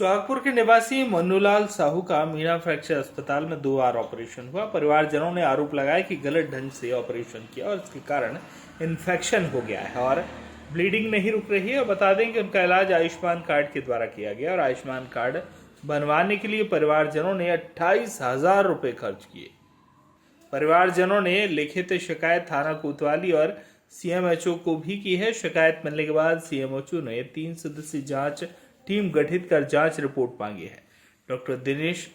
सुहागपुर के निवासी मन्नूलाल साहू का मीना फ्रैक्चर अस्पताल में 2 बार ऑपरेशन हुआ। परिवारजनों ने आरोप लगाया कि गलत ढंग से ऑपरेशन किया और इसके कारण इन्फेक्शन हो गया है और ब्लीडिंग नहीं रुक रही है। और बता दें कि उनका इलाज आयुष्मान कार्ड के द्वारा किया गया और आयुष्मान कार्ड बनवाने के लिए परिवारजनों ने 28,000 रुपये खर्च किए। परिवारजनों ने लिखित शिकायत थाना कोतवाली और सीएमएचओ को भी की है। शिकायत मिलने के बाद सीएमएचओ ने 3 सदस्यीय जांच टीम गठित कर जांच रिपोर्ट मांगी है। डॉक्टर दिनेश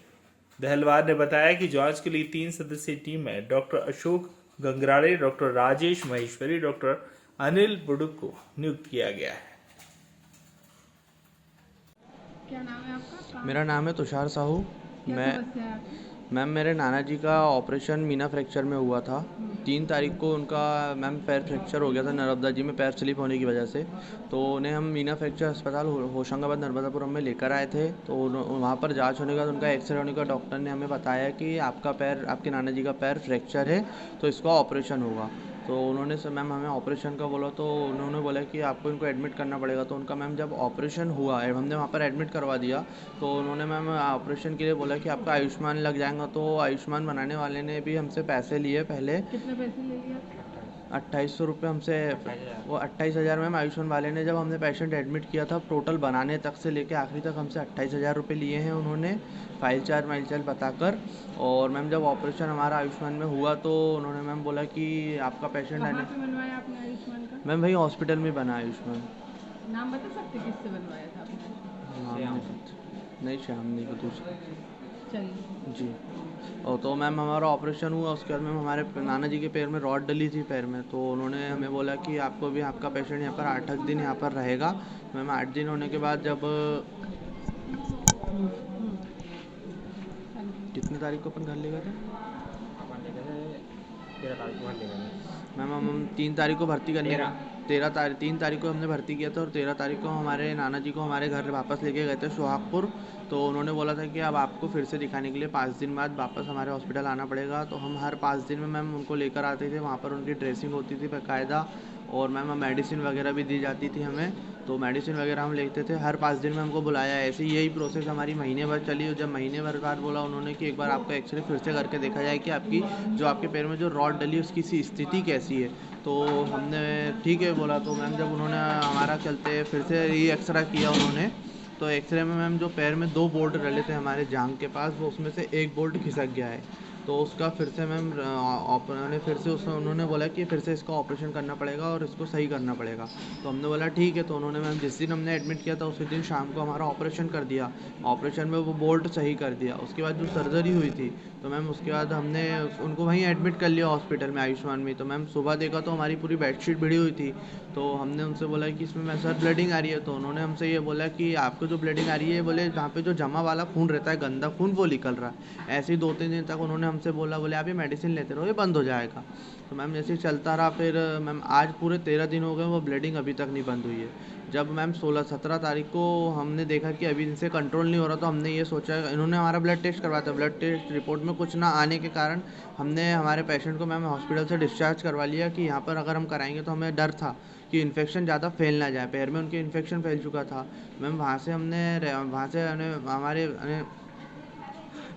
दहलवार ने बताया कि जांच के लिए 3 सदस्यीय टीम में doctor Ashok Gangrade, doctor Rajesh Maheshwari, doctor Anil Buduk को नियुक्त किया गया है। क्या नाम है आपका? मेरा नाम है तुषार साहू। क्या समस्या है आपकी? मैम मेरे नाना जी का ऑपरेशन मीना फ्रैक्चर में हुआ था। 3 तारीख को उनका मैम पैर फ्रैक्चर हो गया था नर्मदा जी में, पैर स्लिप होने की वजह से। तो उन्हें हम मीना फ्रैक्चर अस्पताल होशंगाबाद नर्मदापुरम में लेकर आए थे। तो वहाँ पर जांच होने के बाद उनका एक्सरे होने का डॉक्टर ने हमें बताया कि आपका पैर, आपके नाना जी का पैर फ्रैक्चर है, तो इसका ऑपरेशन होगा। तो उन्होंने सर मैम हमें ऑपरेशन का बोला, तो उन्होंने बोला कि आपको इनको एडमिट करना पड़ेगा। तो उनका मैम जब ऑपरेशन हुआ, हमने वहाँ पर एडमिट करवा दिया। तो उन्होंने मैम ऑपरेशन के लिए बोला कि आपका आयुष्मान लग जाएगा। तो आयुष्मान बनाने वाले ने भी हमसे पैसे लिए पहले। कितने पैसे ले लिए? 2800 रुपये हमसे, वो 28,000 मैम आयुष्मान वाले ने, जब हमने पेशेंट एडमिट किया था टोटल बनाने तक से लेके आखिरी तक हमसे 28,000 रुपये लिए हैं उन्होंने, फाइल चार्ज बताकर। और मैम जब ऑपरेशन हमारा आयुष्मान में हुआ तो उन्होंने मैम बोला कि आपका पेशेंट कहाँ पे बनवाया आपने आयुष्मान का? मैम वही हॉस्पिटल में बना आयुष्मान। नाम बता सकते किससे बनवाया था आपने? नहीं, श्याम नहीं, दूसरा। चलिए जी। और तो मैम हमारा ऑपरेशन हुआ, उसके बाद मैम हमारे नाना जी के पैर में रॉड डली थी पैर में। तो उन्होंने हमें बोला कि आपको भी, आपका पेशेंट यहाँ पर 8 दिन यहाँ पर रहेगा। मैम 8 दिन होने के बाद जब कितने तारीख को अपन घर ले गए थे? 13 तारीख को मैम हम 3 तारीख को भर्ती करने, 3 तारीख को हमने भर्ती किया था और 13 तारीख को हमारे नाना जी को हमारे घर वापस लेके गए थे सुहागपुर। तो उन्होंने बोला था कि अब आपको फिर से दिखाने के लिए 5 दिन बाद वापस हमारे हॉस्पिटल आना पड़ेगा। तो हम हर 5 दिन में मैम उनको लेकर आते थे, वहाँ पर उनकी ड्रेसिंग होती थी बाकायदा, और मैम मेडिसिन वगैरह भी दी जाती थी हमें। तो मेडिसिन वगैरह हम लेते थे, हर 5 दिन में हमको बुलाया। ऐसे ही यही प्रोसेस हमारी महीने भर चली। और जब महीने भर बाद बोला उन्होंने कि एक बार आपका एक्सरे फिर से करके देखा जाए कि आपकी जो आपके पैर में जो रॉड डली उसकी स्थिति कैसी है। तो हमने ठीक है बोला। तो मैम जब उन्होंने हमारा चलते फिर से री एक्सरा किया उन्होंने, तो एक्सरे में मैम जो पैर में 2 बोल्ट डले थे हमारे जांघ के पास, वो उसमें से 1 बोल्ट खिसक गया है। तो उसका फिर से मैम उन्होंने बोला कि फिर से इसका ऑपरेशन करना पड़ेगा और इसको सही करना पड़ेगा। तो हमने बोला ठीक है। तो उन्होंने मैम जिस दिन हमने एडमिट किया था उसी दिन शाम को हमारा ऑपरेशन कर दिया। ऑपरेशन में वो बोल्ट सही कर दिया। उसके बाद जो सर्जरी हुई थी, तो मैम उसके बाद हमने उनको वहीं एडमिट कर लिया हॉस्पिटल में आयुष्मान में। तो मैम सुबह देखा तो हमारी पूरी बेडशीट भिड़ी हुई थी। तो हमने उनसे बोला कि इसमें मैं सर ब्लीडिंग आ रही है। तो उन्होंने हमसे ये बोला कि आपको जो ब्लीडिंग आ रही है, बोले जहाँ पे जो जमा वाला खून रहता है, गंदा खून, वो निकल रहा है। ऐसे ही 2-3 दिन तक उन्होंने हमसे बोला, बोले आप ये मेडिसिन लेते रहो, ये बंद हो जाएगा। तो मैम जैसे चलता रहा। फिर मैम आज पूरे 13 दिन हो गए, वो ब्लीडिंग अभी तक नहीं बंद हुई है। जब मैम 16-17 तारीख को हमने देखा कि अभी इनसे कंट्रोल नहीं हो रहा, तो हमने ये सोचा, इन्होंने हमारा ब्लड टेस्ट करवाया था। ब्लड टेस्ट रिपोर्ट में कुछ ना आने के कारण हमने हमारे पेशेंट को मैम हॉस्पिटल से डिस्चार्ज करवा लिया कि यहाँ पर अगर हम कराएंगे तो हमें डर था कि इन्फेक्शन ज़्यादा फैल ना जाए। पैर में उनके इन्फेक्शन फैल चुका था। मैम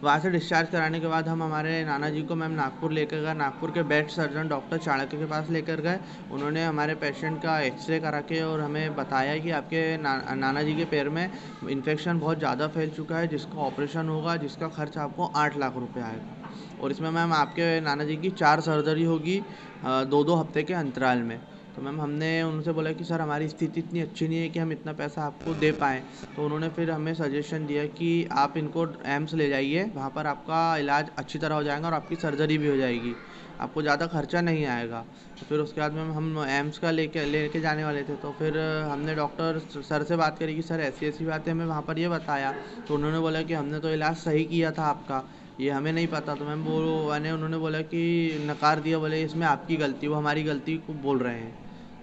वहाँ से डिस्चार्ज कराने के बाद हम हमारे नाना जी को मैम नागपुर लेकर गए। नागपुर के बेस्ट सर्जन डॉक्टर चाणक्य के पास लेकर गए। उन्होंने हमारे पेशेंट का एक्सरे करा के और हमें बताया कि आपके नाना जी के पैर में इन्फेक्शन बहुत ज़्यादा फैल चुका है, जिसका ऑपरेशन होगा, जिसका खर्च आपको 8 लाख रुपये आएगा। और इसमें मैम आपके नाना जी की 4 सर्जरी होगी 2-2 हफ्ते के अंतराल में। तो मैम हमने उनसे बोला कि सर हमारी स्थिति इतनी अच्छी नहीं है कि हम इतना पैसा आपको दे पाएँ। तो उन्होंने फिर हमें सजेशन दिया कि आप इनको एम्स ले जाइए, वहाँ पर आपका इलाज अच्छी तरह हो जाएगा और आपकी सर्जरी भी हो जाएगी, आपको ज़्यादा खर्चा नहीं आएगा। तो फिर उसके बाद मैम हम एम्स का लेके जाने वाले थे। तो फिर हमने डॉक्टर सर से बात करी कि सर ऐसी ऐसी बात है, हमें वहाँ पर ये बताया। तो उन्होंने बोला कि हमने तो इलाज सही किया था आपका, ये हमें नहीं पता। तो मैम उन्होंने बोला कि नकार दिया, बोले इसमें आपकी गलती, वो हमारी गलती को बोल रहे हैं।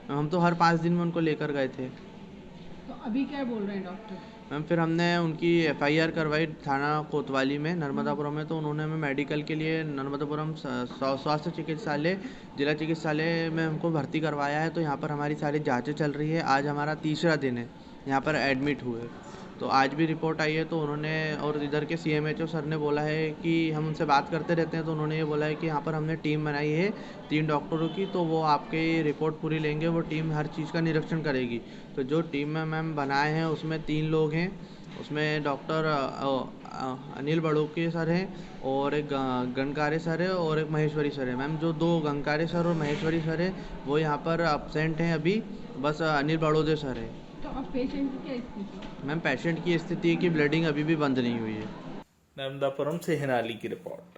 हम तो हर 5 दिन में उनको लेकर गए थे। तो अभी क्या बोल रहे हैं डॉक्टर? मैम फिर हमने उनकी FIR करवाई थाना कोतवाली में नर्मदापुरम में। तो उन्होंने हमें मेडिकल के लिए नर्मदापुरम स्वास्थ्य चिकित्सालय, जिला चिकित्सालय में हमको भर्ती करवाया है। तो यहाँ पर हमारी सारी जाँचें चल रही है। आज हमारा 3रा दिन है यहाँ पर एडमिट हुए। तो आज भी रिपोर्ट आई है, तो उन्होंने और इधर के CMHO सर ने बोला है कि हम उनसे बात करते रहते हैं, तो उन्होंने ये बोला है कि यहाँ पर हमने टीम बनाई है 3 डॉक्टरों की, तो वो आपके रिपोर्ट पूरी लेंगे, वो टीम हर चीज़ का निरीक्षण करेगी। तो जो टीम में मैम बनाए हैं उसमें 3 लोग हैं, उसमें डॉक्टर अनिल बड़ोके सर हैं और एक गंगारे सर है और एक महेश्वरी सर है। मैम जो 2 गंगारे सर और महेश्वरी सर है वो यहाँ पर अपसेंट हैं अभी, बस अनिल बड़ोदे सर है। तो अब पेशेंट की क्या स्थिति? मैम पेशेंट की स्थिति है कि ब्लीडिंग अभी भी बंद नहीं हुई है। नर्मदापुरम से हिनाली की रिपोर्ट।